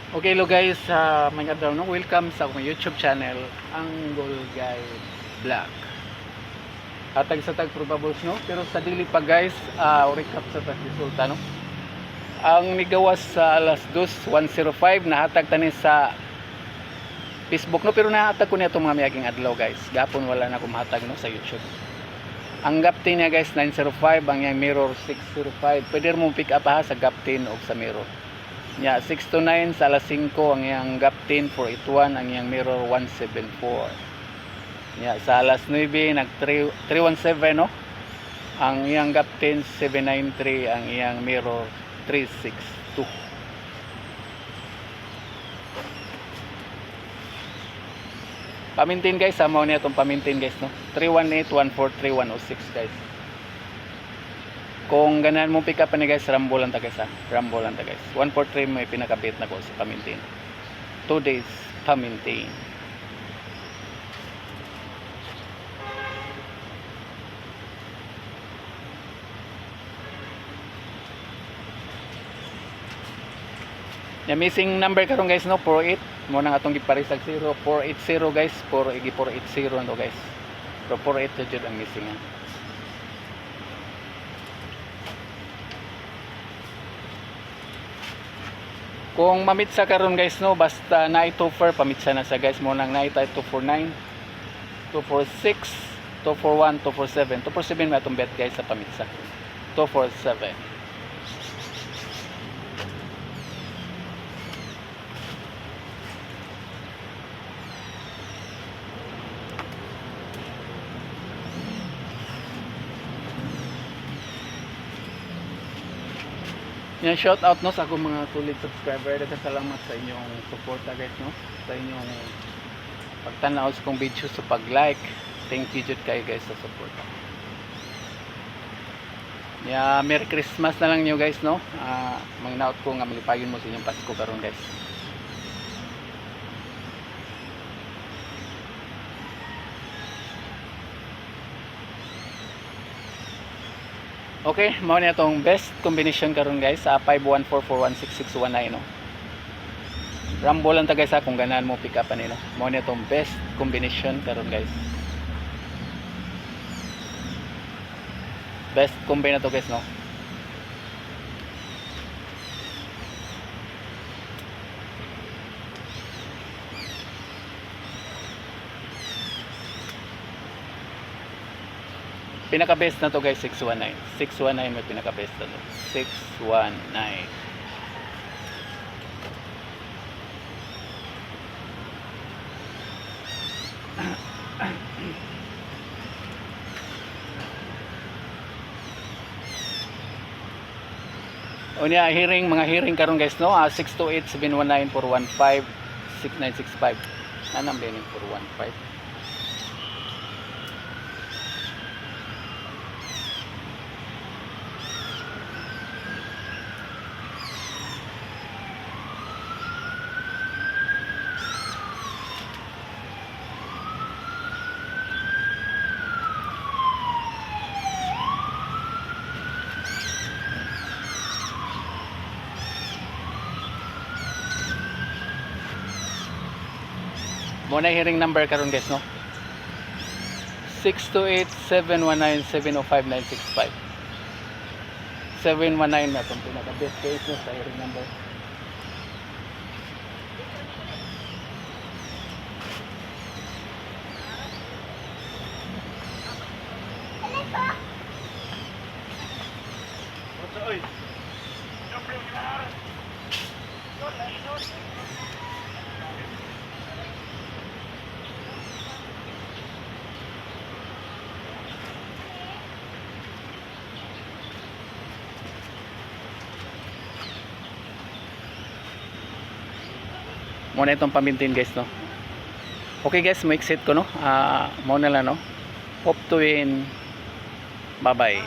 Okay, hello guys, may adlaw no, welcome sa akong YouTube channel, Angle Guide Vlog. Hatag sa tag probables no, pero sa dili pa guys, recap sa tag resulta no. Ang nigawas sa alas 2:105 nahatag tani sa Facebook no, pero nahatag ko niya itong mga miyaging adlaw guys. Gapon wala na akong mahatag no sa YouTube. Ang gapti niya guys 905, ang yang mirror 605. Pwede mo pick up ha sa gaptin o sa mirror. Ya, 6 to 9 sa alas 5 ang iyang gap 10 481 ang iyang mirror 174. Ya, sa alas 9 nag 317 no. Ang iyang gap 10 793 ang iyang mirror 362. Pamintin guys, amo niya tong pamintin guys no. 318-143-106 guys. Kung ganahan mo pick up ni guys, Rambo lang ta guys ha. Rambo lang ta guys. 143 may pinakabit na ko sa pamintin. 2 days pamintin. Ya missing number karon guys no, 48. Mo nang atong giparisag 0 480 guys, 480 no guys. Pero 48 jud ang missing ha. Kung mamitsa karon guys no, basta na ito for pamitsa na sa guys mo nang na ito 249, 246, 241, 247. 247 may atong bet guys sa pamitsa. 247. Yan, shout out no sa akong mga solid subscriber. Salamat sa inyong suporta guys no, sa inyong pagtanaw sa kong video, sa pag-like. Thank you jud kayo guys sa suporta. Ya, Merry Christmas na lang niyo guys no. Mangnaot ko nga malipayon mo sa inyong Pasko karon guys. Okay, mao na itong best combination karon guys sa 51441661 no. Rambo lang ta guys ha, kung ganahan mo pick up nila. Mao na itong best combination karon guys. Best combine na to guys no. Pinaka best na to guys 619. 619 may pinaka best na to. 619. Unya hearing, mga hearing karon guys no, 628-719-415-6965. Nanam din 415. Muna hearing number karon guys no, 628-719-705-965. 719 na itong pinaka best case no sa hearing number. Muna itong pamintin guys no. Okay guys, mo exit ko no. Muna lang no. Hope to win. Bye bye.